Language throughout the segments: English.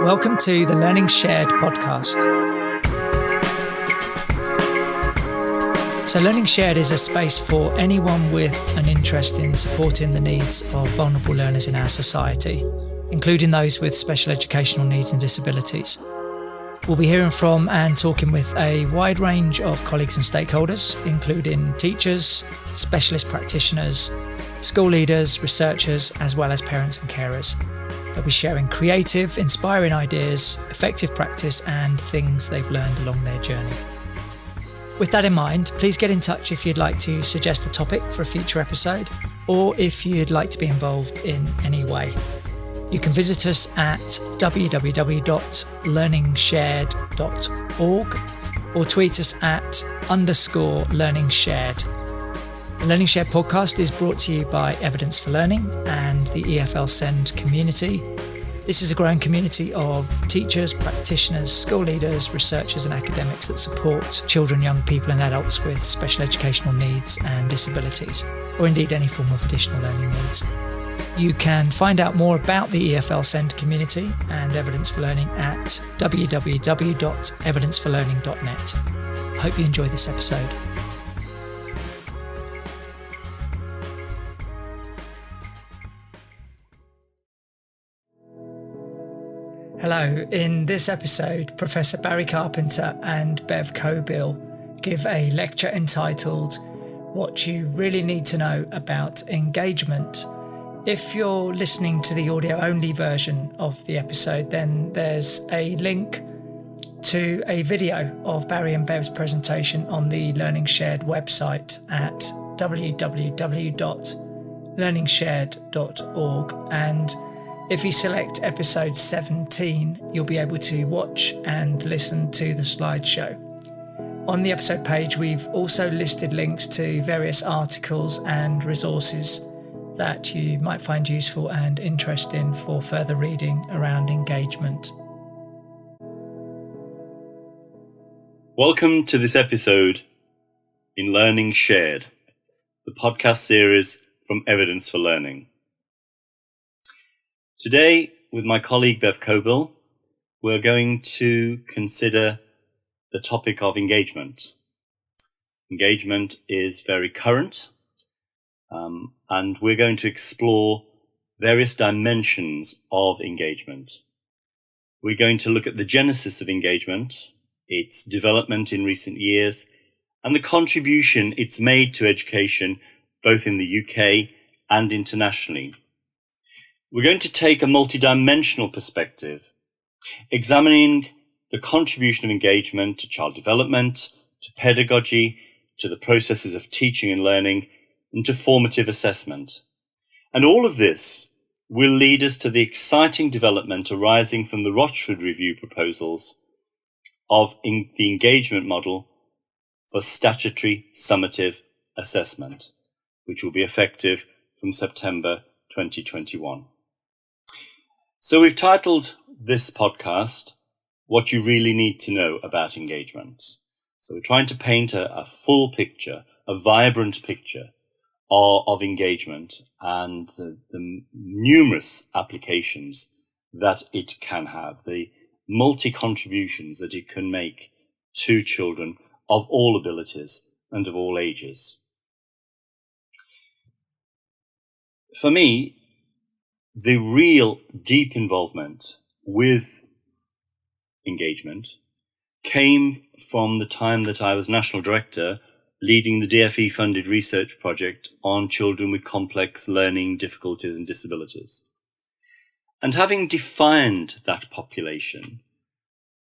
Welcome to the LearningShared podcast. So LearningShared is a space for anyone with an interest in supporting the needs of vulnerable learners in our society, including those with special educational needs and disabilities. We'll be hearing from and talking with a wide range of colleagues and stakeholders, including teachers, specialist practitioners, school leaders, researchers, as well as parents and carers. They'll be sharing creative, inspiring ideas, effective practice, and things they've learned along their journey. With that in mind, please get in touch if you'd like to suggest a topic for a future episode, or if you'd like to be involved in any way. You can visit us at www.learningshared.org or tweet us at _LearningShared. The LearningShared podcast is brought to you by Evidence for Learning and the EFL Send community. This is a growing community of teachers, practitioners, school leaders, researchers and academics that support children, young people and adults with special educational needs and disabilities, or indeed any form of additional learning needs. You can find out more about the EFL Send community and Evidence for Learning at www.evidenceforlearning.net. I hope you enjoy this episode. Hello, in this episode, Professor Barry Carpenter and Bev Cockbill give a lecture entitled What You Really Need to Know About Engagement. If you're listening to the audio-only version of the episode, then there's a link to a video of Barry and Bev's presentation on the LearningShared website at www.learningshared.org, and if you select episode 17, you'll be able to watch and listen to the slideshow. On the episode page, we've also listed links to various articles and resources that you might find useful and interesting for further reading around engagement. Welcome to this episode in LearningShared, the podcast series from Evidence for Learning. Today, with my colleague Bev Cockbill, we're going to consider the topic of engagement. Engagement is very current, and we're going to explore various dimensions of engagement. We're going to look at the genesis of engagement, its development in recent years, and the contribution it's made to education, both in the UK and internationally. We're going to take a multidimensional perspective, examining the contribution of engagement to child development, to pedagogy, to the processes of teaching and learning, and to formative assessment. And all of this will lead us to the exciting development arising from the Rochford review proposals of the engagement model for statutory summative assessment, which will be effective from September 2021. So we've titled this podcast, What You Really Need to Know About Engagement. So we're trying to paint a full picture, a vibrant picture of engagement and the numerous applications that it can have, the multi-contributions that it can make to children of all abilities and of all ages. For me, the real deep involvement with engagement came from the time that I was National Director leading the DFE funded research project on children with complex learning difficulties and disabilities. And having defined that population,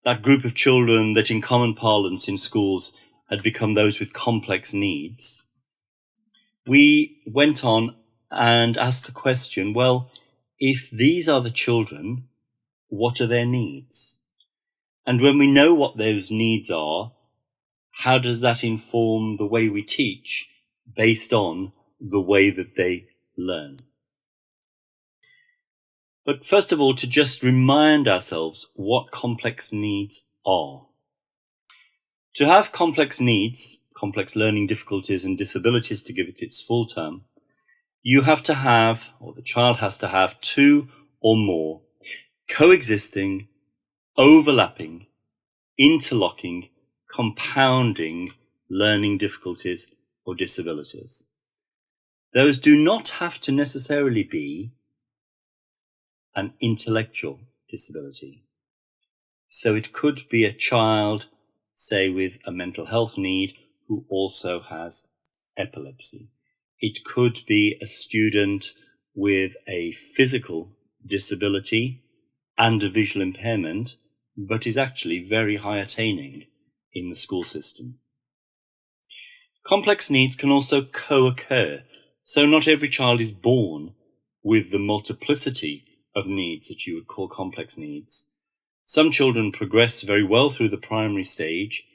that group of children that in common parlance in schools had become those with complex needs, we went on and asked the question, well, if these are the children, what are their needs? And when we know what those needs are, how does that inform the way we teach based on the way that they learn? But first of all, to just remind ourselves what complex needs are. To have complex needs, complex learning difficulties and disabilities to give it its full term, you have to have, or the child has to have, two or more coexisting overlapping, interlocking, compounding learning difficulties or disabilities. Those do not have to necessarily be an intellectual disability. So it could be a child, say, with a mental health need who also has epilepsy. It could be a student with a physical disability and a visual impairment, but is actually very high attaining in the school system. Complex needs can also co-occur, so not every child is born with the multiplicity of needs that you would call complex needs. Some children progress very well through the primary stage,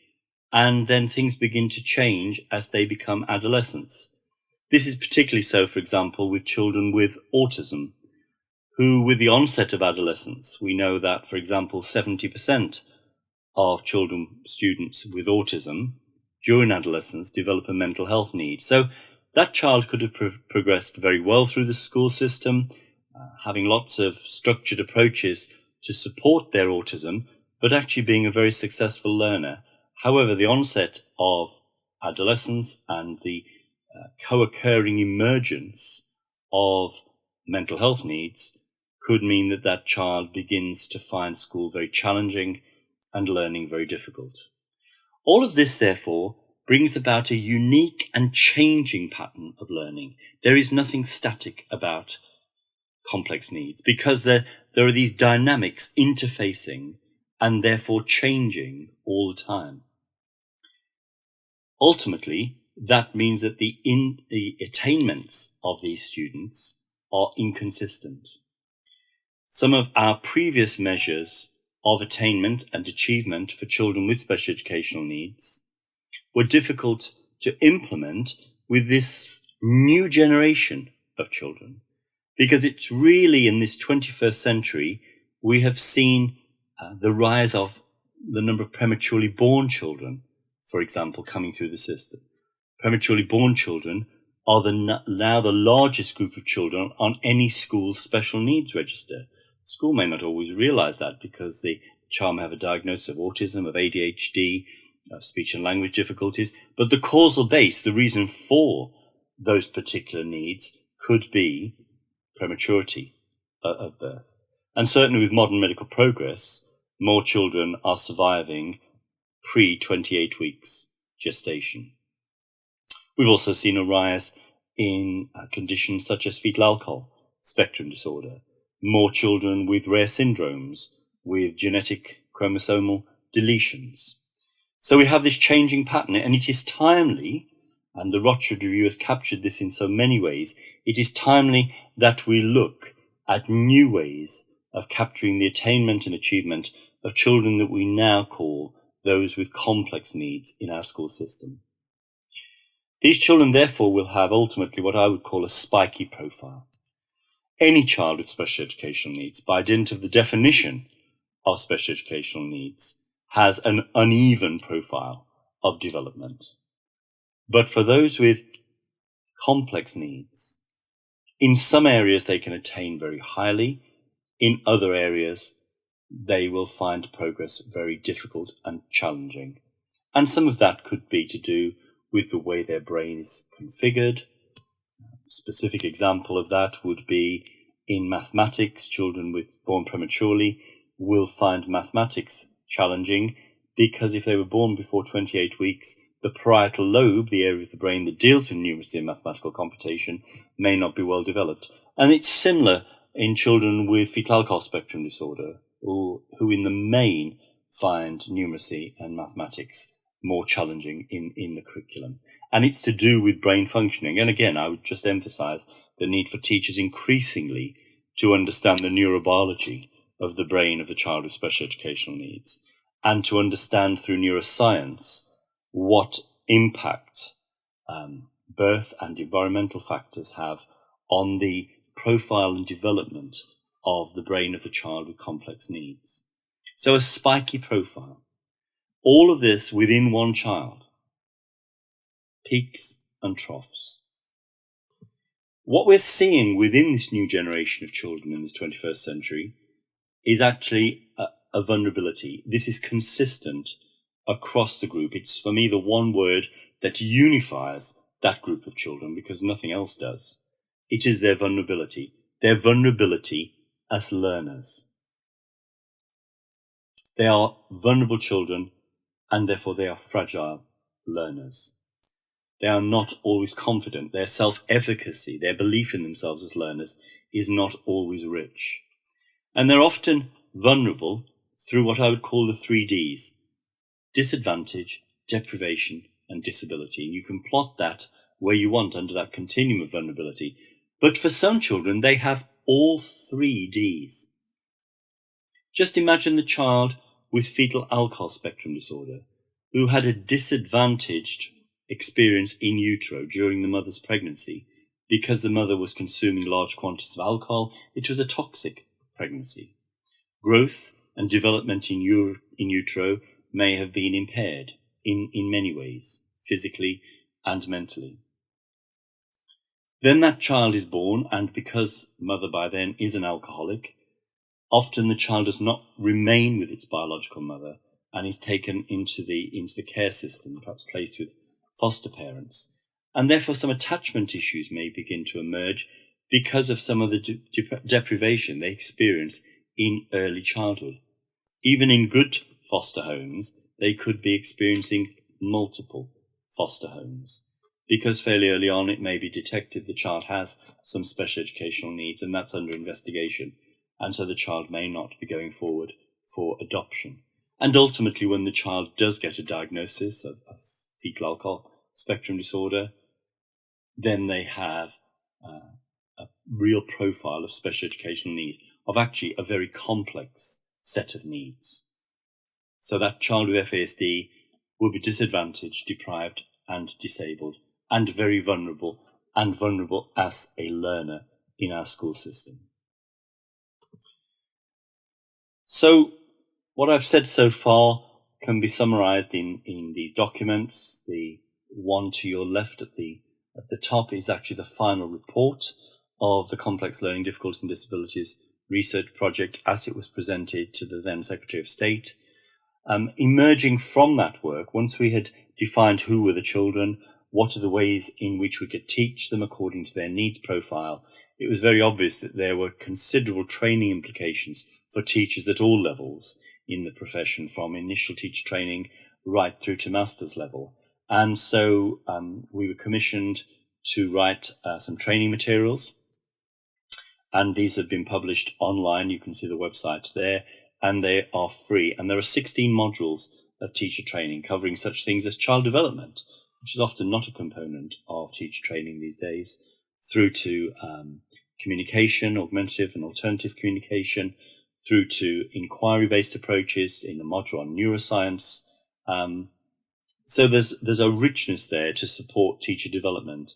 and then things begin to change as they become adolescents. This is particularly so, for example, with children with autism, who, with the onset of adolescence, we know that, for example, 70% of students with autism during adolescence develop a mental health need. So that child could have progressed very well through the school system, having lots of structured approaches to support their autism, but actually being a very successful learner. However, the onset of adolescence and the co-occurring emergence of mental health needs could mean that that child begins to find school very challenging and learning very difficult. All of this, therefore, brings about a unique and changing pattern of learning. There is nothing static about complex needs because there are these dynamics interfacing and therefore changing all the time. Ultimately, that means that the attainments of these students are inconsistent. Some of our previous measures of attainment and achievement for children with special educational needs were difficult to implement with this new generation of children, because it's really in this 21st century we have seen the rise of the number of prematurely born children, for example, coming through the system. Prematurely born children are now the largest group of children on any school's special needs register. School may not always realize that because the child may have a diagnosis of autism, of ADHD, of speech and language difficulties, but the causal base, the reason for those particular needs, could be prematurity of birth. And certainly with modern medical progress, more children are surviving pre-28 weeks gestation. We've also seen a rise in conditions such as fetal alcohol spectrum disorder, more children with rare syndromes, with genetic chromosomal deletions. So we have this changing pattern, and it is timely, and the Rochford Review has captured this in so many ways, it is timely that we look at new ways of capturing the attainment and achievement of children that we now call those with complex needs in our school system. These children, therefore, will have ultimately what I would call a spiky profile. Any child with special educational needs, by dint of the definition of special educational needs, has an uneven profile of development. But for those with complex needs, in some areas they can attain very highly, in other areas they will find progress very difficult and challenging. And some of that could be to do with the way their brain is configured. A specific example of that would be in mathematics. Children born prematurely will find mathematics challenging because if they were born before 28 weeks, the parietal lobe, the area of the brain that deals with numeracy and mathematical computation, may not be well developed. And it's similar in children with fetal alcohol spectrum disorder, who in the main find numeracy and mathematics more challenging in the curriculum. And it's to do with brain functioning. And again, I would just emphasize the need for teachers increasingly to understand the neurobiology of the brain of the child with special educational needs, and to understand through neuroscience what impact birth and environmental factors have on the profile and development of the brain of the child with complex needs. So a spiky profile. All of this within one child. Peaks and troughs. What we're seeing within this new generation of children in this 21st century is actually a vulnerability. This is consistent across the group. It's, for me, the one word that unifies that group of children because nothing else does. It is their vulnerability as learners. They are vulnerable children, and therefore they are fragile learners. They are not always confident. Their self-efficacy, their belief in themselves as learners, is not always rich. And they're often vulnerable through what I would call the 3 Ds: disadvantage, deprivation, and disability. And you can plot that where you want under that continuum of vulnerability. But for some children, they have all 3 Ds. Just imagine the child with fetal alcohol spectrum disorder who had a disadvantaged experience in utero during the mother's pregnancy because the mother was consuming large quantities of alcohol. It was a toxic pregnancy. Growth and development in utero may have been impaired in many ways, physically and mentally. Then that child is born, and because the mother by then is an alcoholic, often the child does not remain with its biological mother and is taken into the care system, perhaps placed with foster parents. And therefore some attachment issues may begin to emerge because of some of the deprivation they experience in early childhood. Even in good foster homes, they could be experiencing multiple foster homes because fairly early on it may be detected the child has some special educational needs, and that's under investigation. And so the child may not be going forward for adoption. And ultimately, when the child does get a diagnosis of fetal alcohol spectrum disorder, then they have a real profile of special educational need, of actually a very complex set of needs. So that child with FASD will be disadvantaged, deprived, and disabled, and very vulnerable, and vulnerable as a learner in our school system. So what I've said so far can be summarized in these documents. The one to your left at the top is actually the final report of the Complex Learning Difficulties and Disabilities Research Project as it was presented to the then Secretary of State. Emerging from that work, once we had defined who were the children, what are the ways in which we could teach them according to their needs profile, it was very obvious that there were considerable training implications for teachers at all levels in the profession, from initial teacher training right through to master's level. And so we were commissioned to write some training materials, and these have been published online. You can see the website there, and they are free. And there are 16 modules of teacher training covering such things as child development, which is often not a component of teacher training these days, through to communication, augmentative and alternative communication, through to inquiry-based approaches in the module on neuroscience. So there's a richness there to support teacher development.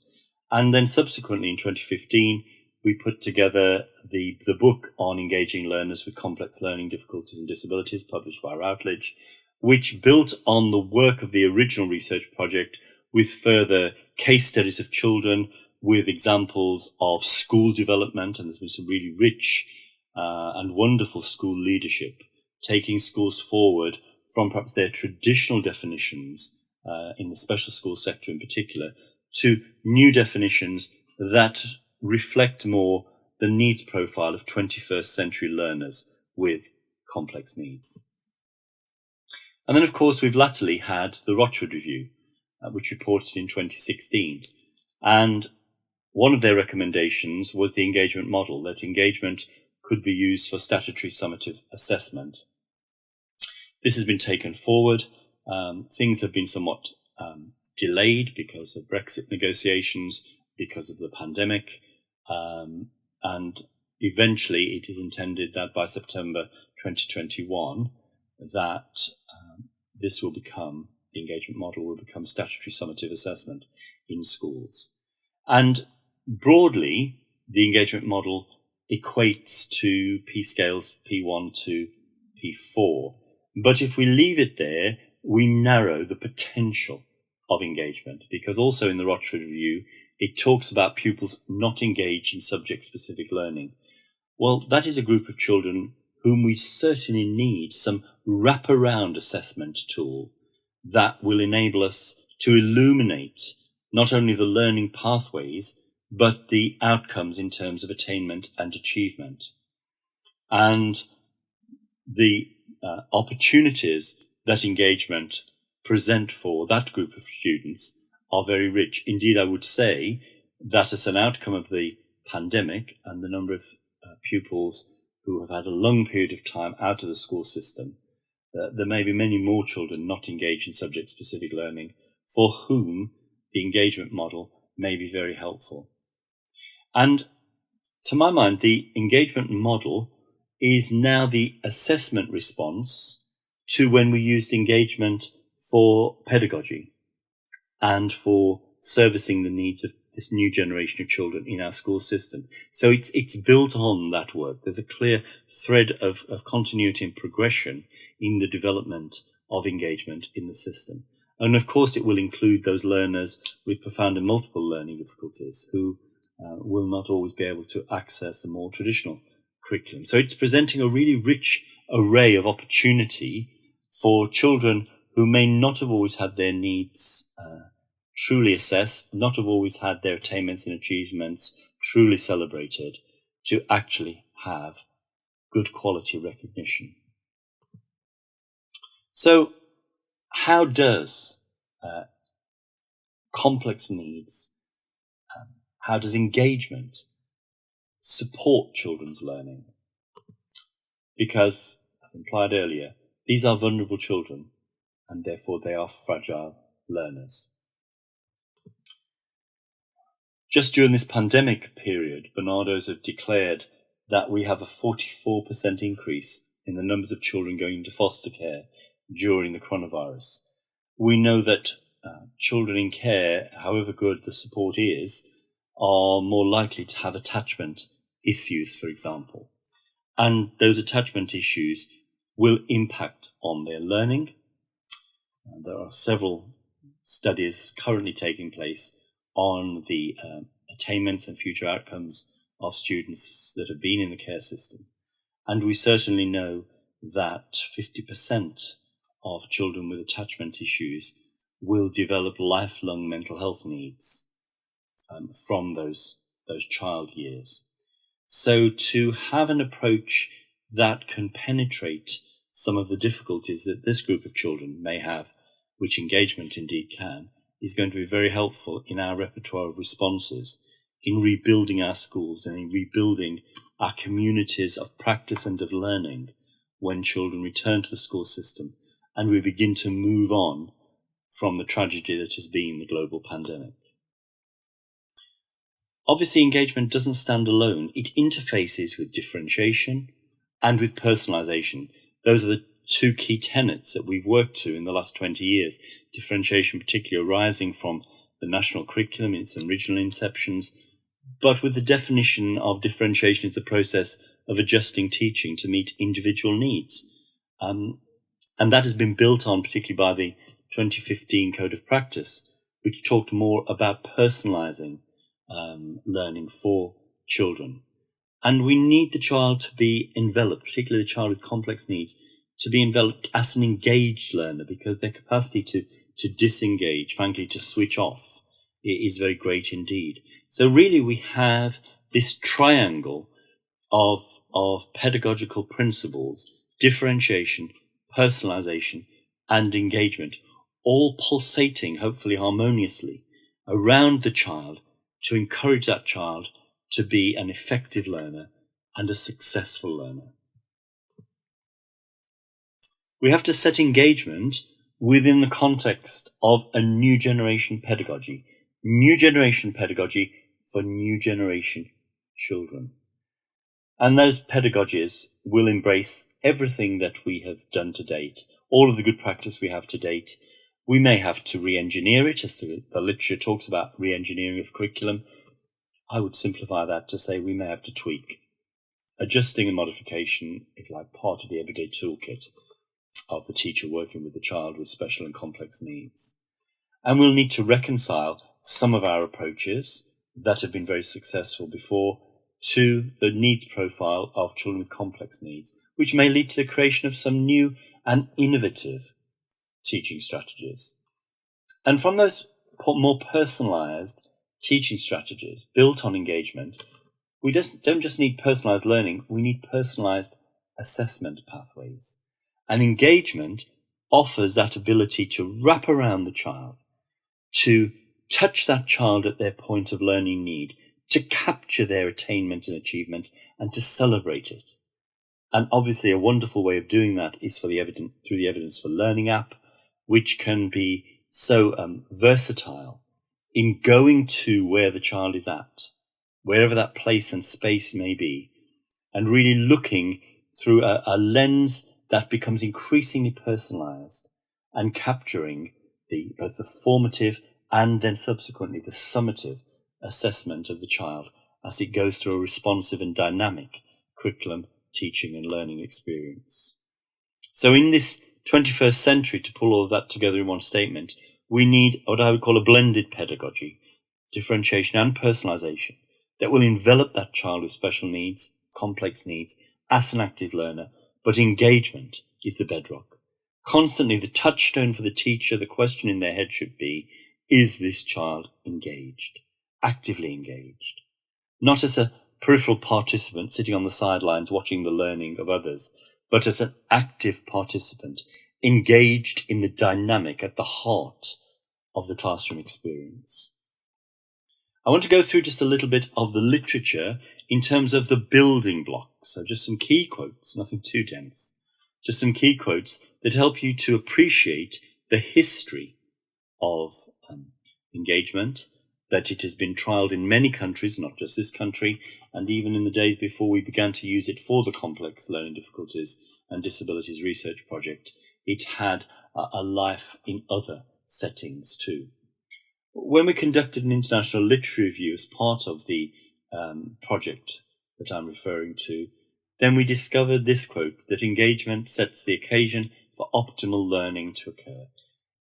And then subsequently in 2015, we put together the book on engaging learners with complex learning difficulties and disabilities, published by Routledge, which built on the work of the original research project with further case studies of children, with examples of school development. And there's been some really rich and wonderful school leadership, taking schools forward from perhaps their traditional definitions in the special school sector in particular, to new definitions that reflect more the needs profile of 21st century learners with complex needs. And then, of course, we've latterly had the Rochford Review, which reported in 2016. And one of their recommendations was the engagement model, that engagement could be used for statutory summative assessment. This has been taken forward. Things have been somewhat delayed because of Brexit negotiations, because of the pandemic, and eventually it is intended that by September 2021 that this will become, the engagement model will become statutory summative assessment in schools. And broadly, the engagement model equates to P scales P1 to P4. But if we leave it there, we narrow the potential of engagement, because also in the Rochford Review, it talks about pupils not engaged in subject-specific learning. Well, that is a group of children whom we certainly need some wraparound assessment tool that will enable us to illuminate not only the learning pathways, but the outcomes in terms of attainment and achievement. And the opportunities that engagement present for that group of students are very rich. Indeed, I would say that as an outcome of the pandemic and the number of pupils who have had a long period of time out of the school system, there may be many more children not engaged in subject-specific learning for whom the engagement model may be very helpful. And to my mind, the engagement model is now the assessment response to when we used engagement for pedagogy and for servicing the needs of this new generation of children in our school system. So it's built on that work. There's a clear thread of continuity and progression in the development of engagement in the system. And of course, it will include those learners with profound and multiple learning difficulties who will not always be able to access the more traditional curriculum. So it's presenting a really rich array of opportunity for children who may not have always had their needs truly assessed, not have always had their attainments and achievements truly celebrated, to actually have good quality recognition. So how does complex needs, how does engagement support children's learning? Because, as implied earlier, these are vulnerable children and therefore they are fragile learners. Just during this pandemic period, Barnardo's have declared that we have a 44% increase in the numbers of children going into foster care during the coronavirus. We know that children in care, however good the support is, are more likely to have attachment issues, for example. And those attachment issues will impact on their learning. There are several studies currently taking place on the attainments and future outcomes of students that have been in the care system. And we certainly know that 50% of children with attachment issues will develop lifelong mental health needs from those child years. So to have an approach that can penetrate some of the difficulties that this group of children may have, which engagement indeed can, is going to be very helpful in our repertoire of responses, in rebuilding our schools and in rebuilding our communities of practice and of learning when children return to the school system and we begin to move on from the tragedy that has been the global pandemic. Obviously, engagement doesn't stand alone. It interfaces with differentiation and with personalization. Those are the two key tenets that we've worked to in the last 20 years. Differentiation particularly arising from the national curriculum in its original inceptions, but with the definition of differentiation as the process of adjusting teaching to meet individual needs. And that has been built on particularly by the 2015 Code of Practice, which talked more about personalizing learning for children. And we need the child to be enveloped, particularly the child with complex needs, to be enveloped as an engaged learner, because their capacity to disengage, frankly, to switch off, is very great indeed. So really we have this triangle of pedagogical principles, differentiation, personalization, and engagement, all pulsating, hopefully harmoniously, around the child to encourage that child to be an effective learner and a successful learner. We have to set engagement within the context of a new generation pedagogy for new generation children. And those pedagogies will embrace everything that we have done to date, all of the good practice we have to date. We may have to re-engineer it, as the literature talks about re-engineering of curriculum. I would simplify that to say we may have to tweak. Adjusting and modification is like part of the everyday toolkit of the teacher working with the child with special and complex needs. And we'll need to reconcile some of our approaches that have been very successful before to the needs profile of children with complex needs, which may lead to the creation of some new and innovative teaching strategies. And from those more personalised teaching strategies built on engagement, we don't just need personalised learning, we need personalised assessment pathways. And engagement offers that ability to wrap around the child, to touch that child at their point of learning need, to capture their attainment and achievement, and to celebrate it. And obviously a wonderful way of doing that is through the Evidence for Learning app, which can be so versatile in going to where the child is at, wherever that place and space may be, and really looking through a lens that becomes increasingly personalized and capturing both the formative and then subsequently the summative assessment of the child as it goes through a responsive and dynamic curriculum, teaching and learning experience. So in this 21st century, to pull all of that together in one statement, we need what I would call a blended pedagogy, differentiation and personalization that will envelop that child with special needs, complex needs, as an active learner, but engagement is the bedrock. Constantly the touchstone for the teacher, the question in their head should be, is this child engaged, actively engaged? Not as a peripheral participant sitting on the sidelines watching the learning of others, but as an active participant engaged in the dynamic at the heart of the classroom experience. I want to go through just a little bit of the literature in terms of the building blocks. So just some key quotes, nothing too dense, just some key quotes that help you to appreciate the history of engagement, that it has been trialled in many countries, not just this country, and even in the days before we began to use it for the complex learning difficulties and disabilities research project, it had a life in other settings too. When we conducted an international literature review as part of the project that I'm referring to, then we discovered this quote, that engagement sets the occasion for optimal learning to occur.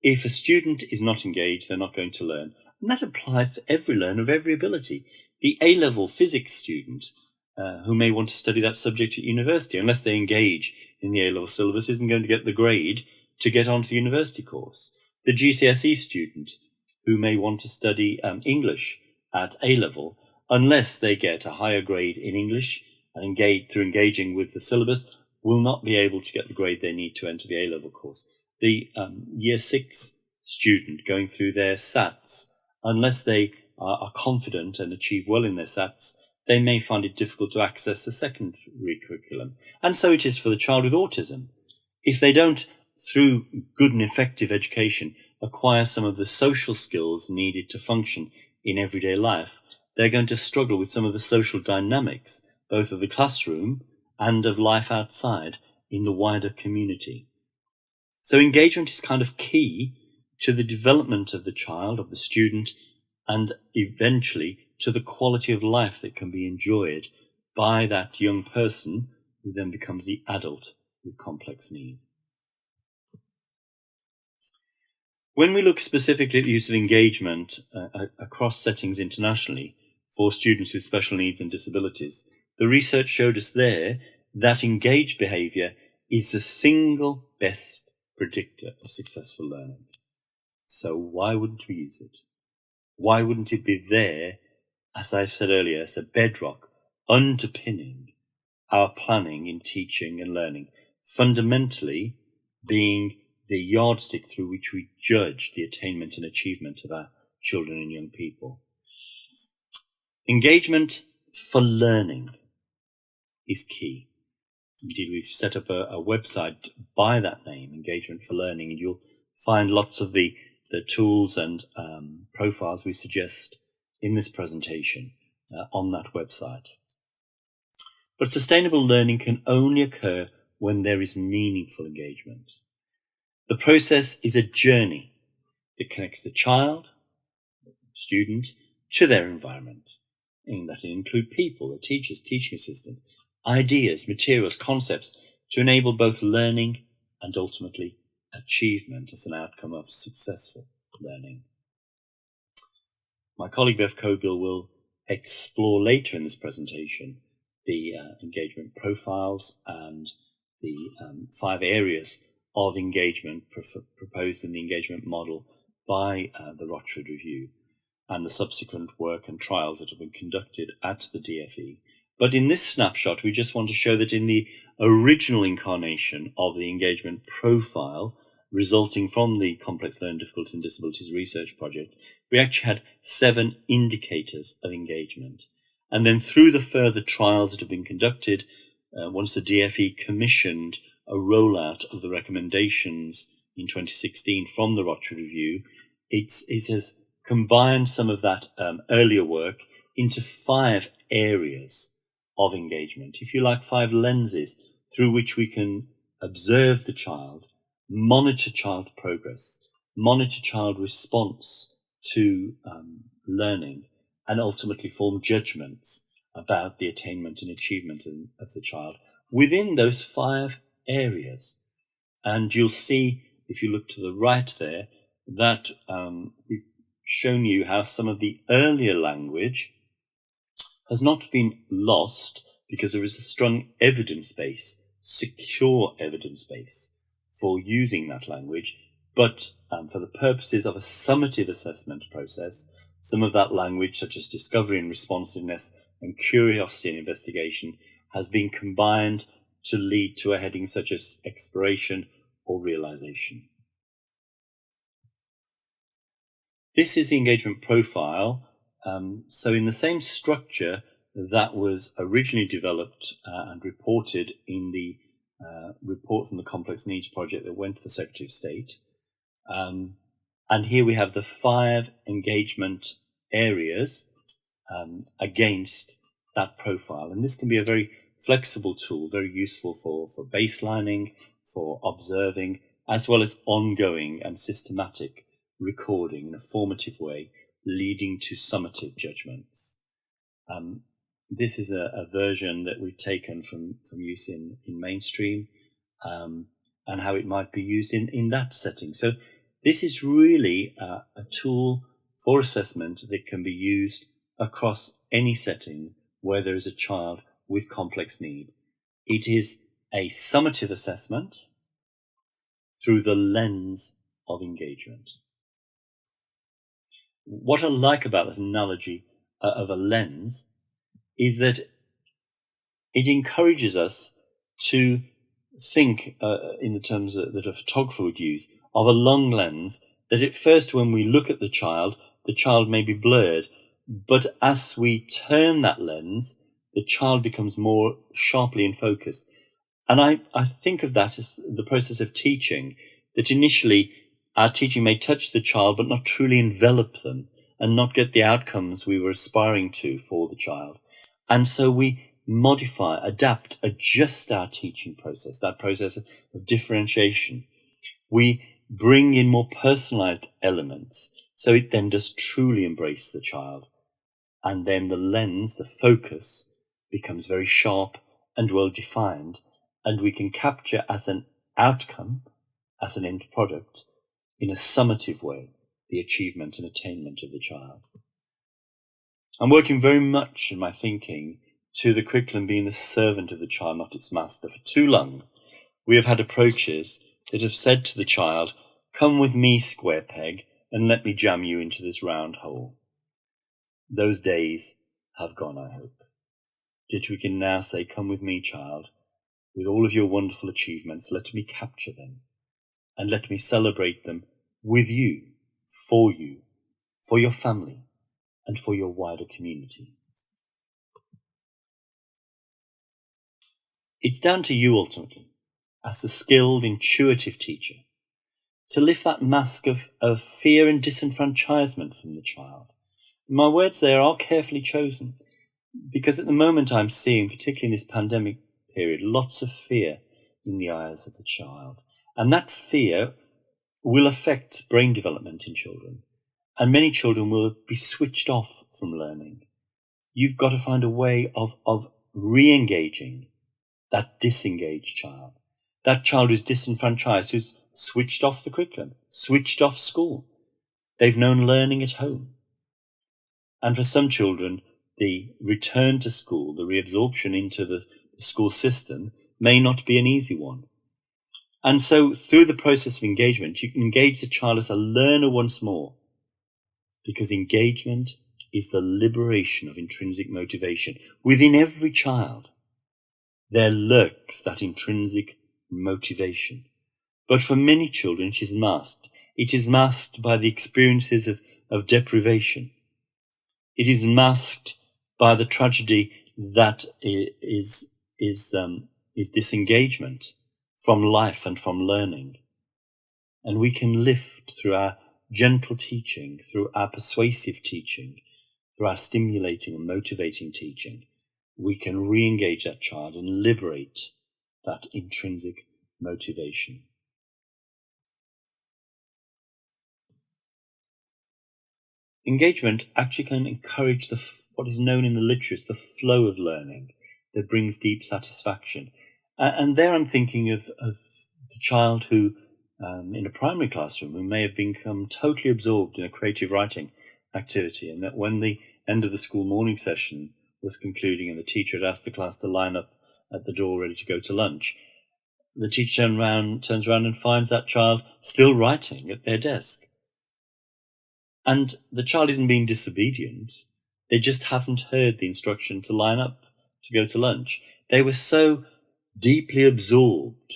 If a student is not engaged, they're not going to learn. And that applies to every learner of every ability. The A-level physics student who may want to study that subject at university, unless they engage in the A-level syllabus, isn't going to get the grade to get onto the university course. The GCSE student who may want to study English at A-level, unless they get a higher grade in English and through engaging with the syllabus, will not be able to get the grade they need to enter the A-level course. The Year 6 student going through their SATs, unless they are confident and achieve well in their SATs, they may find it difficult to access the secondary curriculum. And so it is for the child with autism. If they don't, through good and effective education, acquire some of the social skills needed to function in everyday life, they're going to struggle with some of the social dynamics, both of the classroom and of life outside in the wider community. So engagement is kind of key to the development of the child, of the student, and eventually to the quality of life that can be enjoyed by that young person who then becomes the adult with complex needs. When we look specifically at the use of engagement across settings internationally for students with special needs and disabilities, the research showed us there that engaged behaviour is the single best predictor of successful learning. So why wouldn't we use it? Why wouldn't it be there, as I've said earlier, as a bedrock underpinning our planning in teaching and learning, fundamentally being the yardstick through which we judge the attainment and achievement of our children and young people. Engagement for learning is key. Indeed, we've set up a website by that name, Engagement for Learning, and you'll find lots of the tools and profiles we suggest in this presentation on that website. But sustainable learning can only occur when there is meaningful engagement. The process is a journey that connects the child, student, to their environment. And that include people, the teachers, teaching assistant, ideas, materials, concepts to enable both learning and ultimately achievement as an outcome of successful learning. My colleague Bev Cockbill will explore later in this presentation the engagement profiles and 5 areas of engagement proposed in the engagement model by the Rochford Review and the subsequent work and trials that have been conducted at the DFE. But in this snapshot, we just want to show that in the original incarnation of the engagement profile resulting from the Complex Learning Difficulties and Disabilities Research Project, we actually had 7 indicators of engagement. And then through the further trials that have been conducted, once the DFE commissioned a rollout of the recommendations in 2016 from the Rochford Review, it has combined some of that earlier work into 5 areas of engagement, if you like, 5 lenses through which we can observe the child, monitor child progress, monitor child response to learning, and ultimately form judgments about the attainment and achievement of the child within those 5 areas. And you'll see, if you look to the right there, that we've shown you how some of the earlier language has not been lost because there is a strong evidence base, secure evidence base for using that language. But for the purposes of a summative assessment process, some of that language, such as discovery and responsiveness and curiosity and investigation, has been combined to lead to a heading such as exploration or realization. This is the engagement profile. So in the same structure that was originally developed and reported in the report from the Complex Needs Project that went to the Secretary of State. And here we have the 5 engagement areas against that profile. And this can be a very flexible tool, very useful for baselining, for observing, as well as ongoing and systematic recording in a formative way, leading to summative judgments. This is a version that we've taken from use in mainstream and how it might be used in that setting. So this is really a tool for assessment that can be used across any setting where there is a child with complex need. It is a summative assessment through the lens of engagement. What I like about that analogy of a lens is that it encourages us to think in the terms that a photographer would use of a long lens, that at first when we look at the child may be blurred, but as we turn that lens, the child becomes more sharply in focus. And I think of that as the process of teaching, that initially our teaching may touch the child but not truly envelop them and not get the outcomes we were aspiring to for the child. And so we modify, adapt, adjust our teaching process, that process of differentiation. We bring in more personalized elements so it then does truly embrace the child. And then the lens, the focus, becomes very sharp and well defined, and we can capture as an outcome, as an end product, in a summative way, the achievement and attainment of the child. I'm working very much in my thinking to the curriculum being the servant of the child, not its master. For too long, we have had approaches that have said to the child, "Come with me, square peg, and let me jam you into this round hole." Those days have gone, I hope. That we can now say, "Come with me, child, with all of your wonderful achievements, let me capture them, and let me celebrate them with you, for your family, and for your wider community." It's down to you ultimately, as the skilled, intuitive teacher, to lift that mask of fear and disenfranchisement from the child. My words there are carefully chosen, because at the moment I'm seeing, particularly in this pandemic period, lots of fear in the eyes of the child. And that fear will affect brain development in children. And many children will be switched off from learning. You've got to find a way of re-engaging that disengaged child. That child who's disenfranchised, who's switched off the curriculum, switched off school. They've known learning at home. And for some children, the return to school, the reabsorption into the school system, may not be an easy one. And so through the process of engagement, you can engage the child as a learner once more, because engagement is the liberation of intrinsic motivation. Within every child, there lurks that intrinsic motivation. But for many children, it is masked. It is masked by the experiences of deprivation. It is masked by the tragedy that is disengagement from life and from learning. And we can lift through our gentle teaching, through our persuasive teaching, through our stimulating and motivating teaching, we can re-engage that child and liberate that intrinsic motivation. Engagement actually can encourage what is known in the literature as the flow of learning that brings deep satisfaction. And there I'm thinking of the child who, in a primary classroom, who may have become totally absorbed in a creative writing activity, and that when the end of the school morning session was concluding and the teacher had asked the class to line up at the door ready to go to lunch, the teacher turns around and finds that child still writing at their desk. And the child isn't being disobedient. They just haven't heard the instruction to line up to go to lunch. They were so deeply absorbed,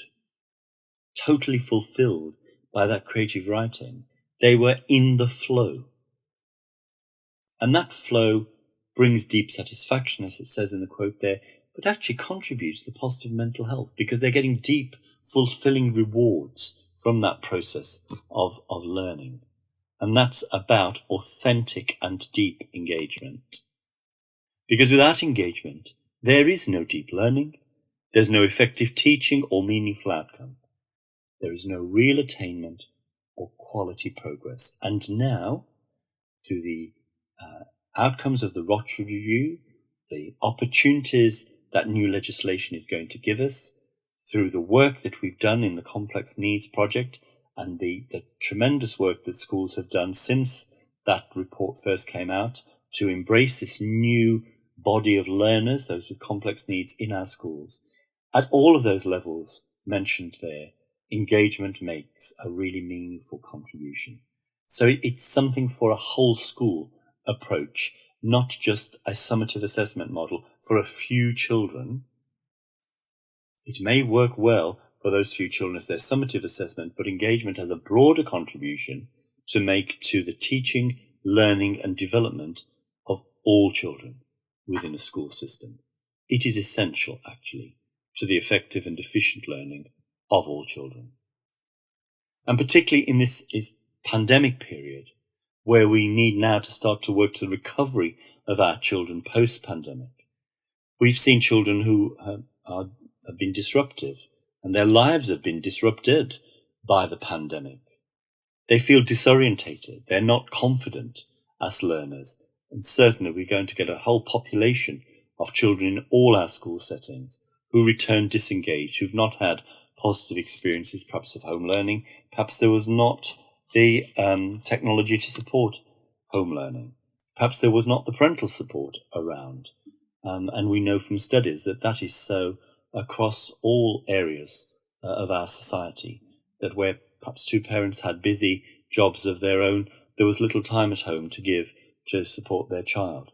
totally fulfilled by that creative writing. They were in the flow. And that flow brings deep satisfaction, as it says in the quote there, but actually contributes to positive mental health because they're getting deep, fulfilling rewards from that process of learning. And that's about authentic and deep engagement. Because without engagement, there is no deep learning, there's no effective teaching or meaningful outcome. There is no real attainment or quality progress. And now, through the outcomes of the Rochford Review, the opportunities that new legislation is going to give us, through the work that we've done in the Complex Needs Project, and the tremendous work that schools have done since that report first came out to embrace this new body of learners, those with complex needs in our schools. At all of those levels mentioned there, engagement makes a really meaningful contribution. So it's something for a whole school approach, not just a summative assessment model for a few children. It may work well for those few children as their summative assessment, but engagement has a broader contribution to make to the teaching, learning and development of all children within a school system. It is essential, actually, to the effective and efficient learning of all children. And particularly in this pandemic period, where we need now to start to work to the recovery of our children post-pandemic. We've seen children who have been disruptive, and their lives have been disrupted by the pandemic. They feel disorientated. They're not confident as learners. And certainly we're going to get a whole population of children in all our school settings who return disengaged, who've not had positive experiences, perhaps of home learning. Perhaps there was not the technology to support home learning. Perhaps there was not the parental support around. And we know from studies that that is so across all areas of our society, that where perhaps two parents had busy jobs of their own, there was little time at home to give to support their child.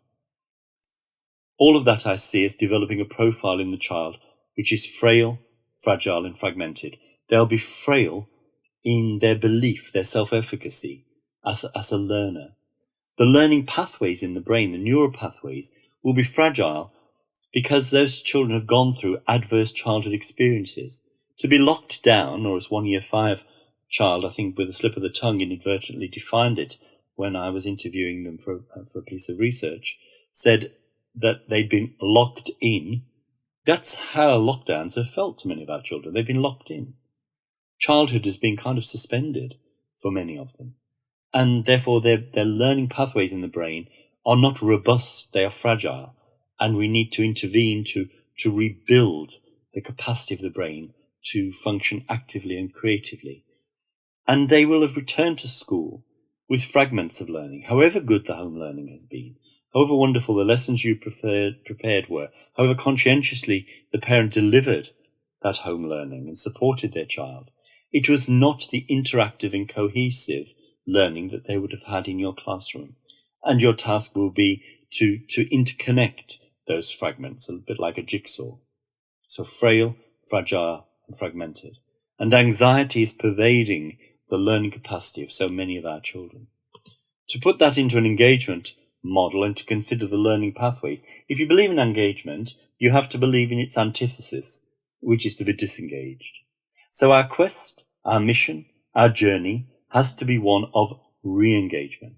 All of that I see as developing a profile in the child which is frail, fragile and fragmented. They'll be frail in their belief, their self-efficacy as a learner. The learning pathways in the brain, the neural pathways, will be fragile because those children have gone through adverse childhood experiences. To be locked down, or as 1 year 5 child, I think with a slip of the tongue inadvertently defined it when I was interviewing them for a piece of research, said that they'd been locked in. That's how lockdowns have felt to many of our children. They've been locked in. Childhood has been kind of suspended for many of them. And therefore their learning pathways in the brain are not robust, they are fragile. And we need to intervene to rebuild the capacity of the brain to function actively and creatively. And they will have returned to school with fragments of learning, however good the home learning has been, however wonderful the lessons you prepared were, however conscientiously the parent delivered that home learning and supported their child. It was not the interactive and cohesive learning that they would have had in your classroom. And your task will be to interconnect those fragments, a bit like a jigsaw. So frail, fragile, and fragmented. And anxiety is pervading the learning capacity of so many of our children. To put that into an engagement model and to consider the learning pathways, if you believe in engagement, you have to believe in its antithesis, which is to be disengaged. So our quest, our mission, our journey has to be one of re-engagement.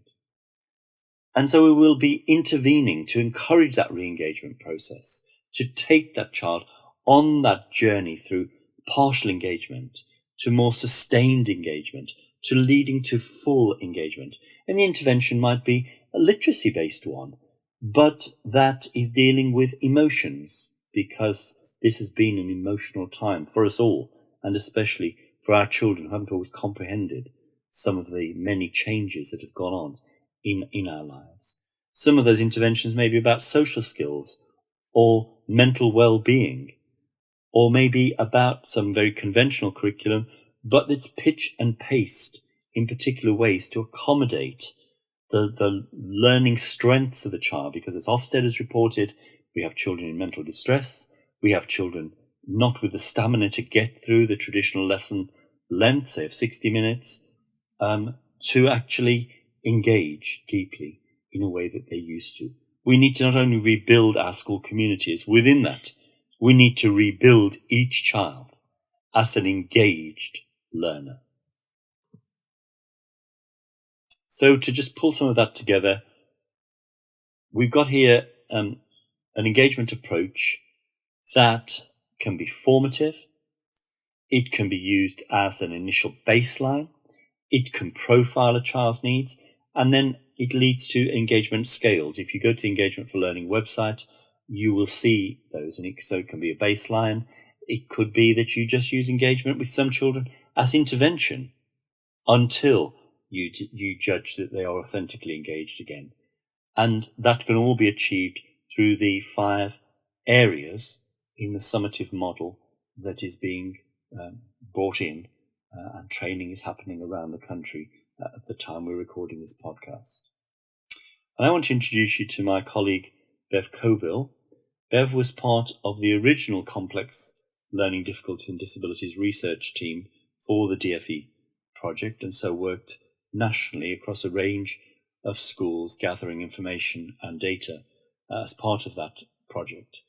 And so we will be intervening to encourage that re-engagement process, to take that child on that journey through partial engagement to more sustained engagement, to leading to full engagement. And the intervention might be a literacy-based one, but that is dealing with emotions, because this has been an emotional time for us all, and especially for our children who haven't always comprehended some of the many changes that have gone on in our lives. Some of those interventions may be about social skills or mental well-being, or maybe about some very conventional curriculum, but it's pitched and paced in particular ways to accommodate the learning strengths of the child, because as Ofsted has reported, we have children in mental distress, we have children not with the stamina to get through the traditional lesson length, say of 60 minutes, to actually engage deeply in a way that they used to. We need to not only rebuild our school communities within that, we need to rebuild each child as an engaged learner. So to just pull some of that together, we've got here an engagement approach that can be formative, it can be used as an initial baseline, it can profile a child's needs, and then it leads to engagement scales. If you go to the Engagement for Learning website, you will see those. And so it can be a baseline. It could be that you just use engagement with some children as intervention until you judge that they are authentically engaged again. And that can all be achieved through the 5 areas in the summative model that is being brought in, and training is happening around the country at the time we're recording this podcast. And I want to introduce you to my colleague, Bev Cockbill. Bev was part of the original Complex Learning Difficulties and Disabilities research team for the DFE project, and so worked nationally across a range of schools gathering information and data as part of that project.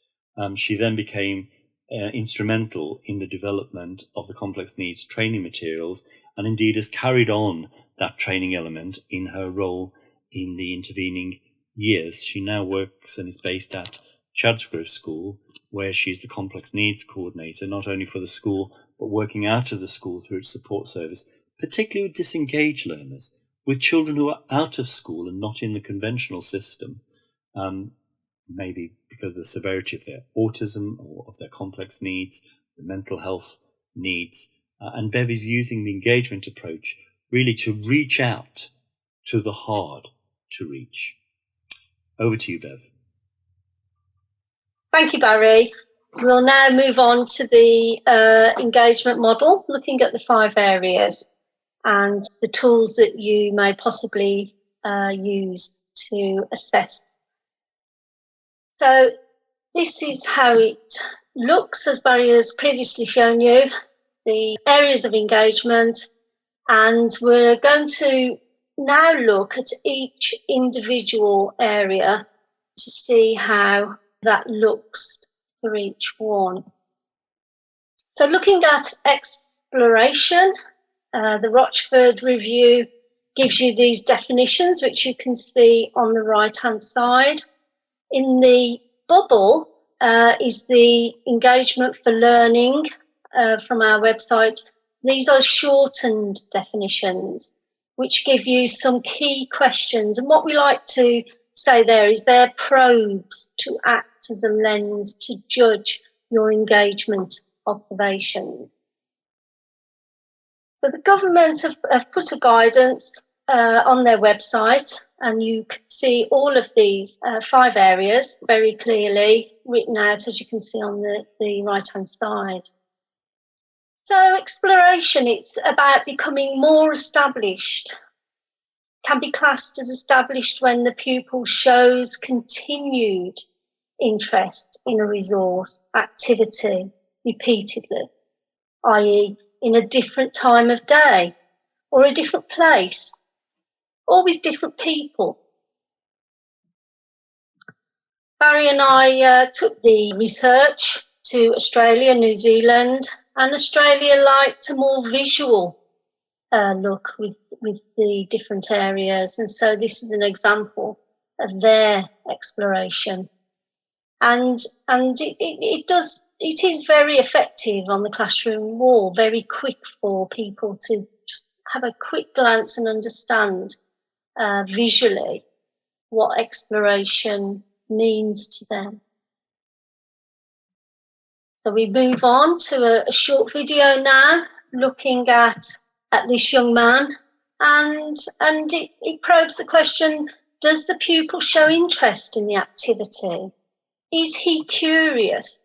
She then became instrumental in the development of the complex needs training materials, and indeed has carried on that training element in her role in the intervening years. She now works and is based at Chadsgrove School, where she's the complex needs coordinator, not only for the school, but working out of the school through its support service, particularly with disengaged learners, with children who are out of school and not in the conventional system, maybe because of the severity of their autism or of their complex needs, the mental health needs. And Bev is using the engagement approach really to reach out to the hard to reach. Over to you, Bev. Thank you, Barry. We'll now move on to the engagement model, looking at the 5 areas and the tools that you may possibly use to assess. So this is how it looks, as Barry has previously shown you, the areas of engagement, and we're going to now look at each individual area to see how that looks for each one. So looking at exploration, the Rochford review gives you these definitions, which you can see on the right-hand side. In the bubble is the engagement for learning from our website. These are shortened definitions, which give you some key questions. And what we like to say there is they're probes to act as a lens to judge your engagement observations. So the government have put a guidance on their website, and you can see all of these 5 areas very clearly written out, as you can see on the right-hand side. So exploration, it's about becoming more established. Can be classed as established when the pupil shows continued interest in a resource, activity, repeatedly, i.e. in a different time of day or a different place or with different people. Barry and I took the research to Australia, New Zealand, and Australia liked a more visual look with the different areas. And so this is an example of their exploration. And it is very effective on the classroom wall, very quick for people to just have a quick glance and understand visually what exploration means to them. So we move on to a short video now, looking at this young man, and it probes the question, does the pupil show interest in the activity? Is he curious?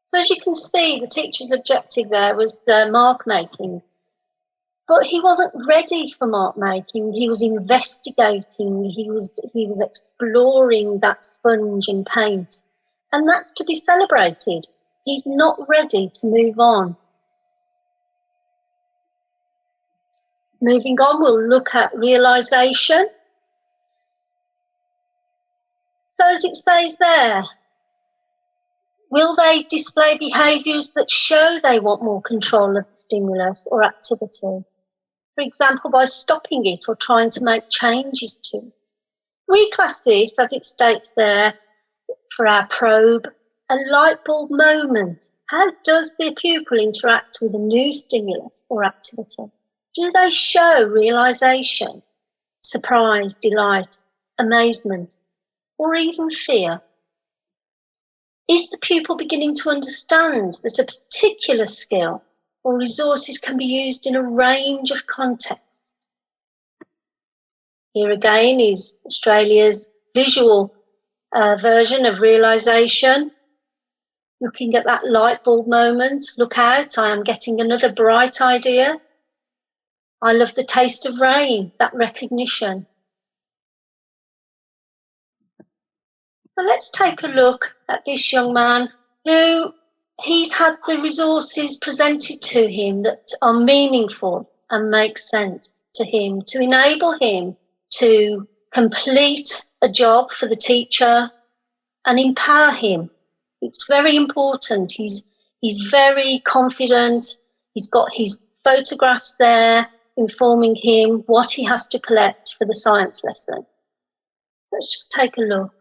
So as you can see, the teacher's objective there was the mark making. But he wasn't ready for mark making. He was investigating. He was exploring that sponge and paint. And that's to be celebrated. He's not ready to move on. Moving on, we'll look at realisation. So as it says there, will they display behaviours that show they want more control of the stimulus or activity? For example, by stopping it or trying to make changes to it. We class this, as it states there, for our probe, a light bulb moment. How does the pupil interact with a new stimulus or activity? Do they show realisation, surprise, delight, amazement, or even fear? Is the pupil beginning to understand that a particular skill or resources can be used in a range of contexts? Here again is Australia's visual version of realisation. Looking at that light bulb moment, look out, I am getting another bright idea. I love the taste of rain, that recognition. So let's take a look at this young man who he's had the resources presented to him that are meaningful and make sense to him, to enable him to complete a job for the teacher and empower him. It's very important. He's very confident. He's got his photographs there informing him what he has to collect for the science lesson. Let's just take a look.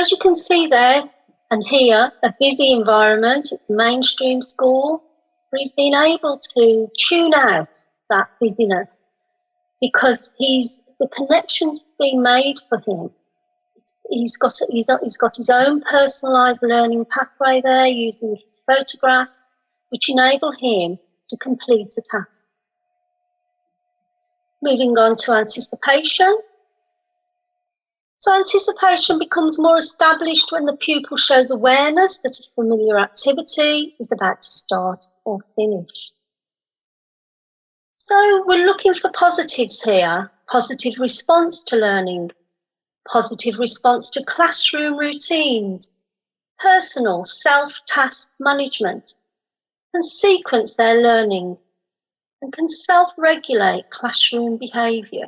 as you can see there and here, a busy environment, it's a mainstream school, but he's been able to tune out that busyness because the connections being made for him. He's got his own personalised learning pathway there using his photographs, which enable him to complete a task. Moving on to anticipation. So anticipation becomes more established when the pupil shows awareness that a familiar activity is about to start or finish. So we're looking for positives here. Positive response to learning, positive response to classroom routines, personal self-task management, can sequence their learning and can self-regulate classroom behaviour.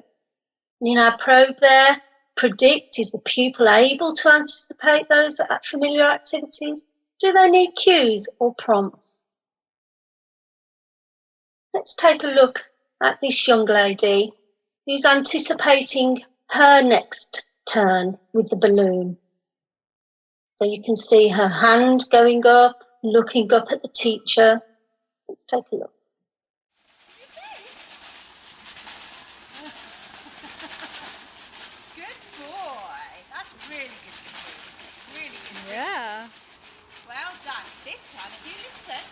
And in our probe there, predict, is the pupil able to anticipate those familiar activities? Do they need cues or prompts? Let's take a look at this young lady who's anticipating her next turn with the balloon. So you can see her hand going up, looking up at the teacher. Let's take a look. Good boy. That's really good. Really good. Yeah. Well done. This one, if you listen.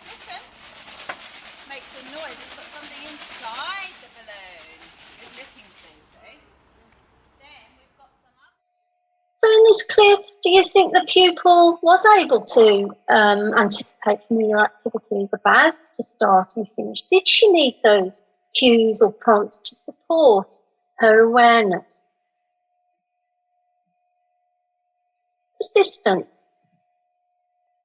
Makes a noise. It's got something inside the balloon. Good looking, Susie. Then we've got some other. So in this clip, do you think the pupil was able to anticipate familiar activities about to start and finish? Did she need those cues or prompts to support her awareness? Persistence.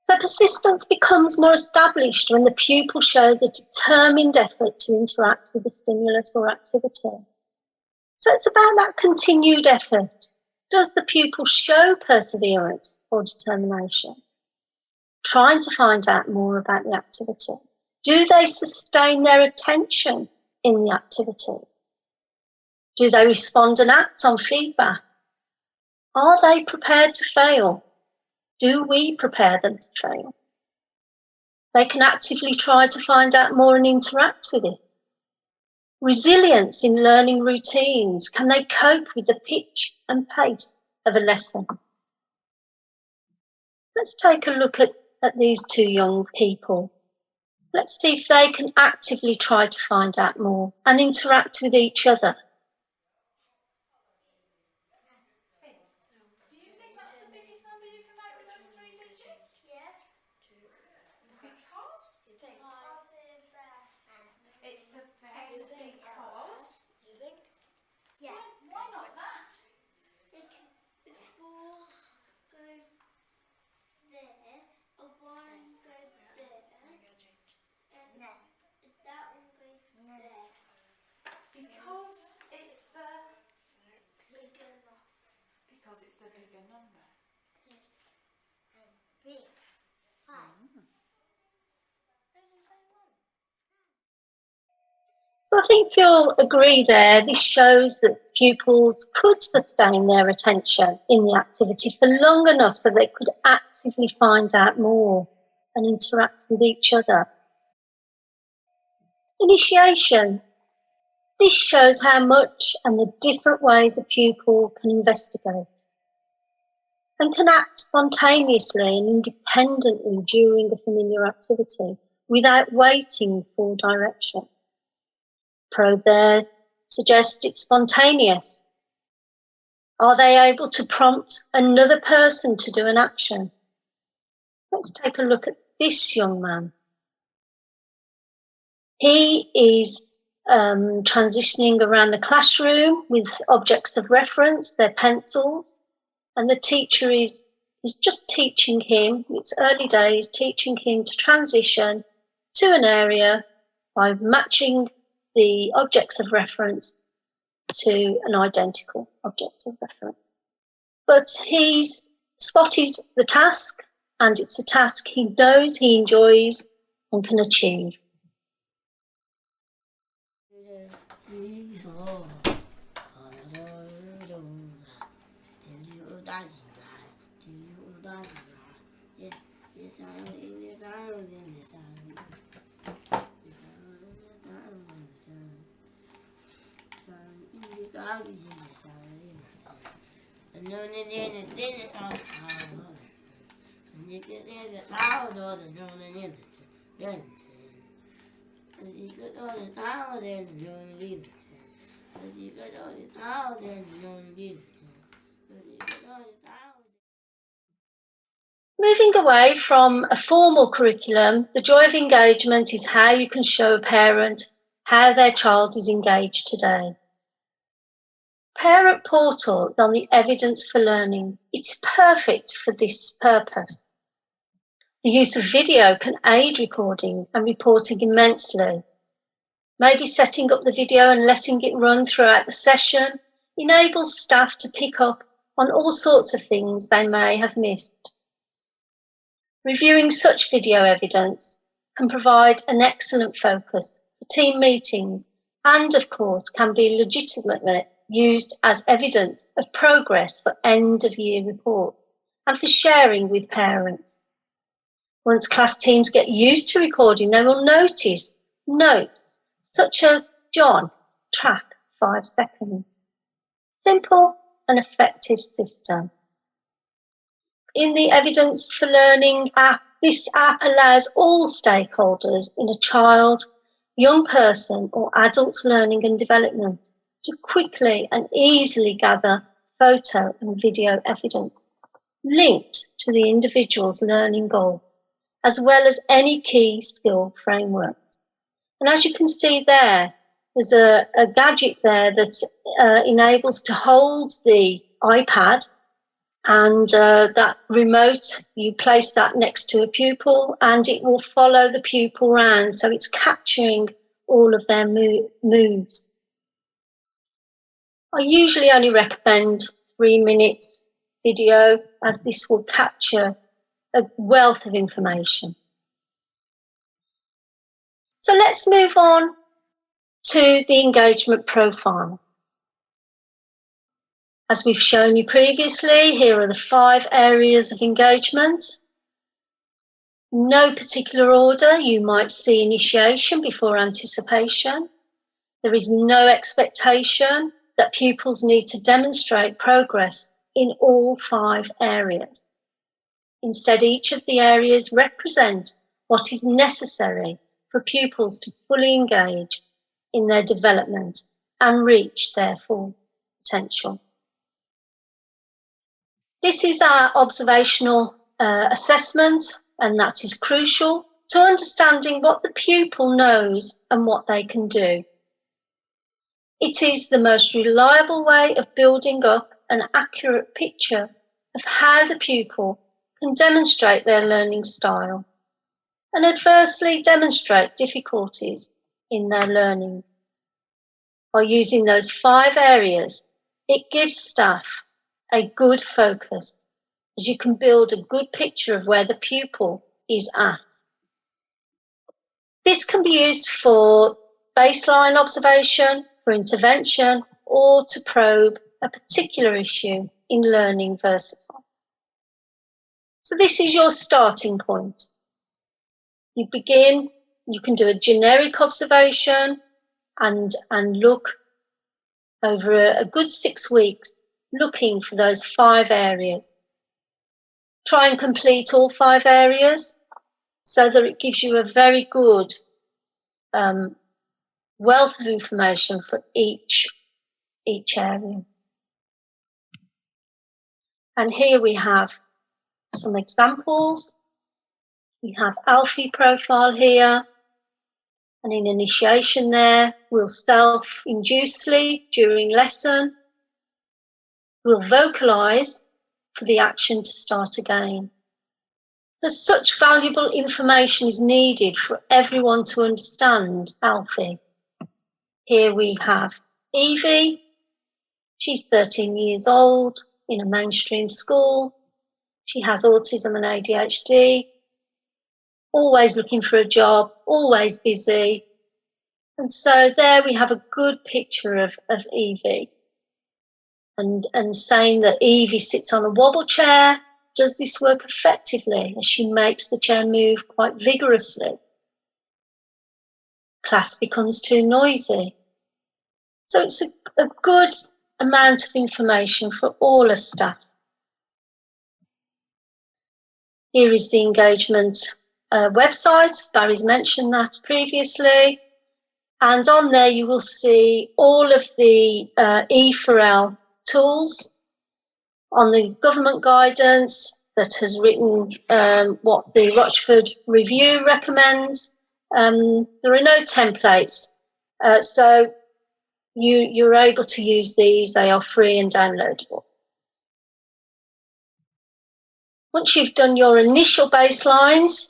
So persistence becomes more established when the pupil shows a determined effort to interact with the stimulus or activity. So it's about that continued effort. Does the pupil show perseverance or determination? Trying to find out more about the activity. Do they sustain their attention in the activity? Do they respond and act on feedback? Are they prepared to fail? Do we prepare them to fail? They can actively try to find out more and interact with it. Resilience in learning routines. Can they cope with the pitch and pace of a lesson? Let's take a look at these two young people. Let's see if they can actively try to find out more and interact with each other. Do you think that's the biggest number you can make, which was 3 digits? Yes. Because? You think? It's the best because. You think? Yeah. Why not that? It's 4 go there, a 1 go there, and that one goes there. Because it's the Bigger enough. because it's the bigger number. And big. 5. There's the same one. So I think you'll agree there, this shows that pupils could sustain their attention in the activity for long enough so they could actively find out more and interact with each other. Initiation. This shows how much and the different ways a pupil can investigate and can act spontaneously and independently during a familiar activity without waiting for direction. Probe there suggests it's spontaneous. Are they able to prompt another person to do an action? Let's take a look at this young man. He is transitioning around the classroom with objects of reference, their pencils, and the teacher is just teaching him, it's early days, teaching him to transition to an area by matching the objects of reference to an identical object of reference. But he's spotted the task, and it's a task he knows he enjoys and can achieve. Moving away from a formal curriculum, the joy of engagement is how you can show a parent how their child is engaged today. Parent Portal on the Evidence for Learning. It's perfect for this purpose. The use of video can aid recording and reporting immensely. Maybe setting up the video and letting it run throughout the session enables staff to pick up on all sorts of things they may have missed. Reviewing such video evidence can provide an excellent focus for team meetings and, of course, can be legitimately used as evidence of progress for end-of-year reports and for sharing with parents. Once class teams get used to recording, they will notice notes such as John, track 5 seconds. Simple and effective system. In the Evidence for Learning app, this app allows all stakeholders in a child, young person or adult's learning and development to quickly and easily gather photo and video evidence linked to the individual's learning goal, as well as any key skill frameworks. And as you can see there, there's a gadget there that enables to hold the iPad, and that remote, you place that next to a pupil and it will follow the pupil around, so it's capturing all of their moves. I usually only recommend 3 minutes video, as this will capture a wealth of information. So let's move on to the engagement profile. As we've shown you previously, here are the 5 areas of engagement. No particular order, you might see initiation before anticipation. There is no expectation that pupils need to demonstrate progress in all 5 areas. Instead, each of the areas represent what is necessary for pupils to fully engage in their development and reach their full potential. This is our observational assessment, and that is crucial to understanding what the pupil knows and what they can do. It is the most reliable way of building up an accurate picture of how the pupil can demonstrate their learning style and adversely demonstrate difficulties in their learning. By using those 5 areas, it gives staff a good focus, as you can build a good picture of where the pupil is at. This can be used for baseline observation, for intervention, or to probe a particular issue in learning versatile. So this is your starting point. You begin, you can do a generic observation and look over a good 6 weeks, looking for those 5 areas. Try and complete all 5 areas so that it gives you a very good wealth of information for each area. And here we have some examples. We have Alfie profile here, and in initiation there, we'll self-induce sleep during lesson. We'll vocalise for the action to start again. So such valuable information is needed for everyone to understand Alfie. Here we have Evie. She's 13 years old in a mainstream school. She has autism and ADHD, always looking for a job, always busy. And so there we have a good picture of Evie. And saying that Evie sits on a wobble chair does this work effectively? As she makes the chair move quite vigorously. Class becomes too noisy. So it's a good amount of information for all of staff. Here is the engagement website. Barry's mentioned that previously. And on there you will see all of the E4L tools, on the government guidance that has written what the Rochford review recommends. There are no templates, so you're able to use these. They are free and downloadable. Once you've done your initial baselines,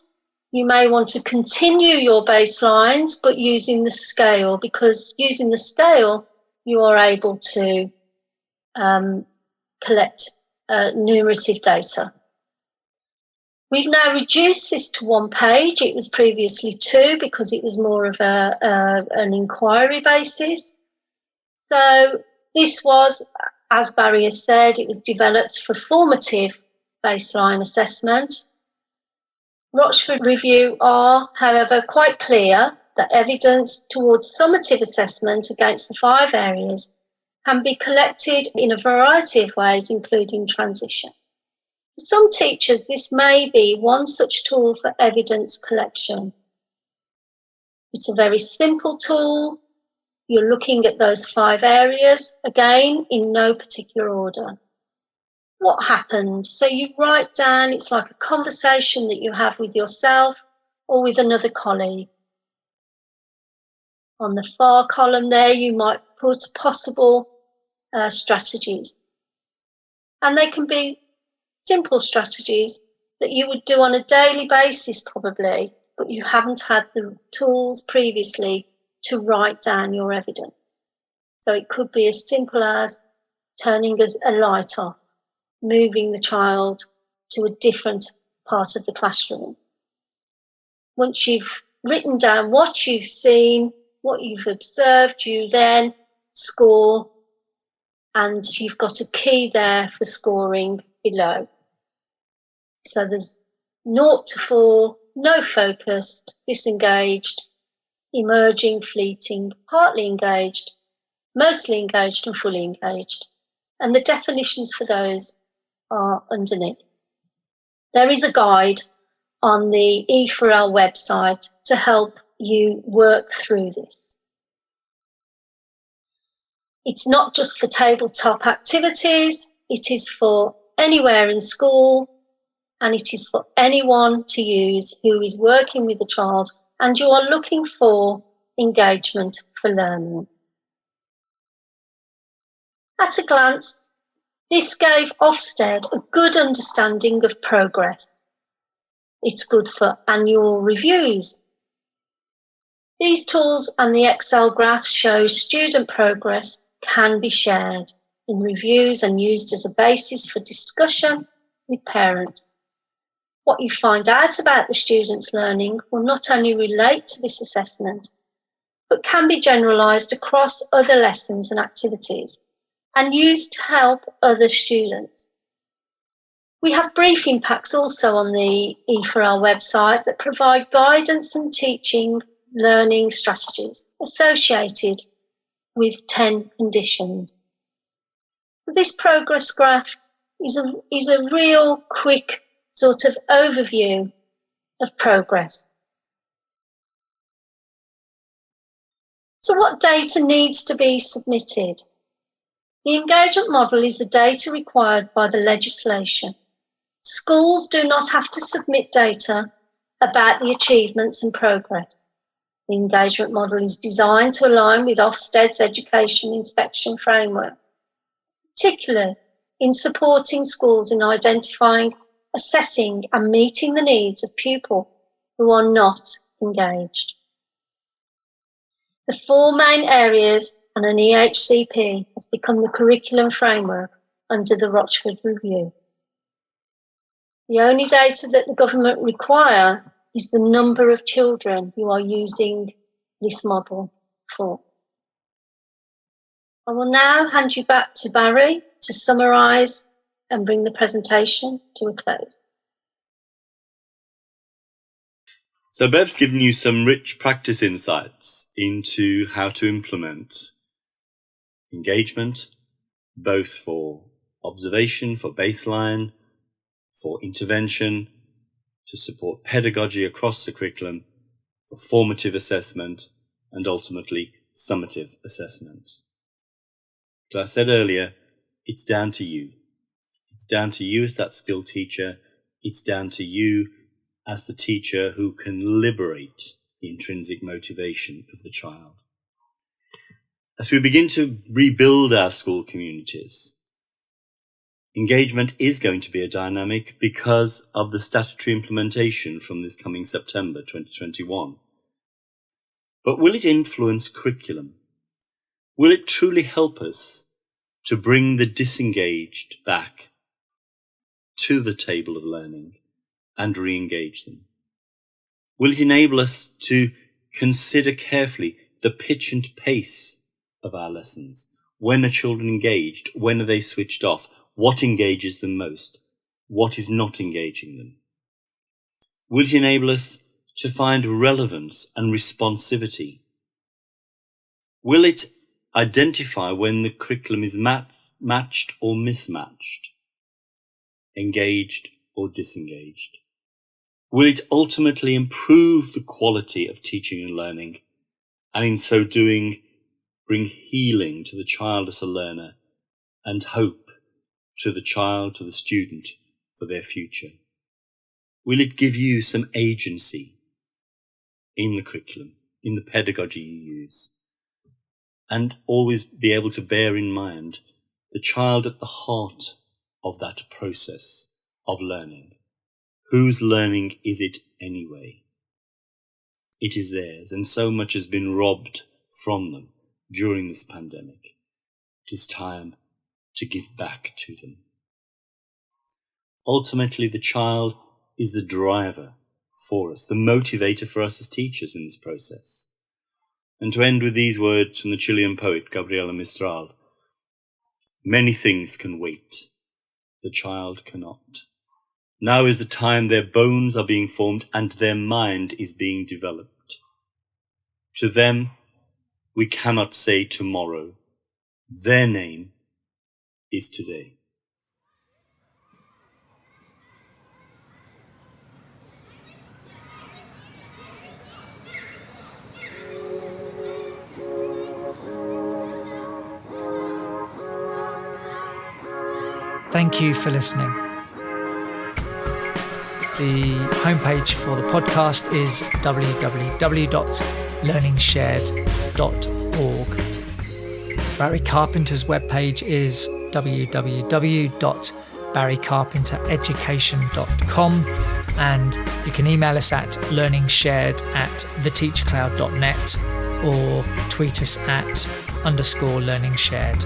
you may want to continue your baselines, but using the scale, because using the scale, you are able to collect numerative data. We've now reduced this to 1 page. It was previously 2 because it was more of an inquiry basis. So this was, as Barry has said, it was developed for formative baseline assessment. Rochford review are, however, quite clear that evidence towards summative assessment against the 5 areas can be collected in a variety of ways, including transition. For some teachers, this may be one such tool for evidence collection. It's a very simple tool. You're looking at those 5 areas, again, in no particular order. What happened? So you write down, it's like a conversation that you have with yourself or with another colleague. On the far column there, you might put possible strategies. And they can be simple strategies that you would do on a daily basis probably, but you haven't had the tools previously to write down your evidence. So it could be as simple as turning a light off, moving the child to a different part of the classroom. Once you've written down what you've seen, what you've observed, you then score, and you've got a key there for scoring below. So there's 0 to 4, no focused, disengaged, emerging, fleeting, partly engaged, mostly engaged and fully engaged. And the definitions for those are underneath. There is a guide on the E4L website to help you work through this. It's not just for tabletop activities, it is for anywhere in school, and it is for anyone to use who is working with the child and you are looking for engagement for learning. At a glance, this gave Ofsted a good understanding of progress. It's good for annual reviews. These tools and the Excel graphs show student progress can be shared in reviews and used as a basis for discussion with parents. What you find out about the student's learning will not only relate to this assessment, but can be generalised across other lessons and activities and used to help other students. We have briefing packs also on the E4L website that provide guidance and teaching learning strategies associated with 10 conditions. So this progress graph is a real quick sort of overview of progress. So what data needs to be submitted? The engagement model is the data required by the legislation. Schools do not have to submit data about the achievements and progress. The engagement model is designed to align with Ofsted's education inspection framework, particularly in supporting schools in identifying, assessing and meeting the needs of pupils who are not engaged. The 4 main areas and an EHCP has become the curriculum framework under the Rochford review. The only data that the government require is the number of children you are using this model for. I will now hand you back to Barry to summarise and bring the presentation to a close. So Bev's given you some rich practice insights into how to implement engagement, both for observation, for baseline, for intervention, to support pedagogy across the curriculum, for formative assessment, and ultimately summative assessment. As I said earlier, it's down to you. It's down to you as that skilled teacher. It's down to you as the teacher who can liberate the intrinsic motivation of the child. As we begin to rebuild our school communities, engagement is going to be a dynamic because of the statutory implementation from this coming September 2021. But will it influence curriculum? Will it truly help us to bring the disengaged back to the table of learning and re-engage them? Will it enable us to consider carefully the pitch and pace of our lessons? When are children engaged? When are they switched off? What engages them most? What is not engaging them? Will it enable us to find relevance and responsivity? Will it identify when the curriculum is matched or mismatched, engaged or disengaged? Will it ultimately improve the quality of teaching and learning, and in so doing bring healing to the child as a learner and hope to the child, to the student, for their future? Will it give you some agency in the curriculum, in the pedagogy you use? And always be able to bear in mind the child at the heart of that process of learning. Whose learning is it anyway? It is theirs, and so much has been robbed from them during this pandemic. It is time to give back to them. Ultimately, the child is the driver for us, the motivator for us as teachers in this process. And to end with these words from the Chilean poet Gabriela Mistral: many things can wait, the child cannot. Now is the time their bones are being formed and their mind is being developed. To them, we cannot say tomorrow. Their name is today. Thank you for listening. The homepage for the podcast is www.learningshared.org. Barry Carpenter's webpage is www.barrycarpentereducation.com, and you can email us at learningshared@theteachercloud.net or tweet us at _learningshared.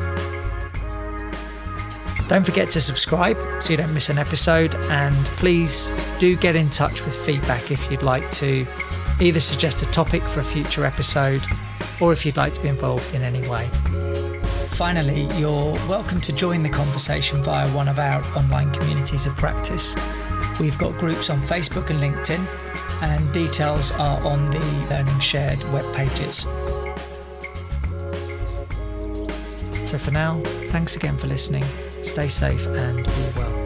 Don't forget to subscribe so you don't miss an episode, and please do get in touch with feedback if you'd like to either suggest a topic for a future episode or if you'd like to be involved in any way. Finally, you're welcome to join the conversation via one of our online communities of practice. We've got groups on Facebook and LinkedIn, and details are on the LearningShared web pages. So for now, thanks again for listening. Stay safe and be well.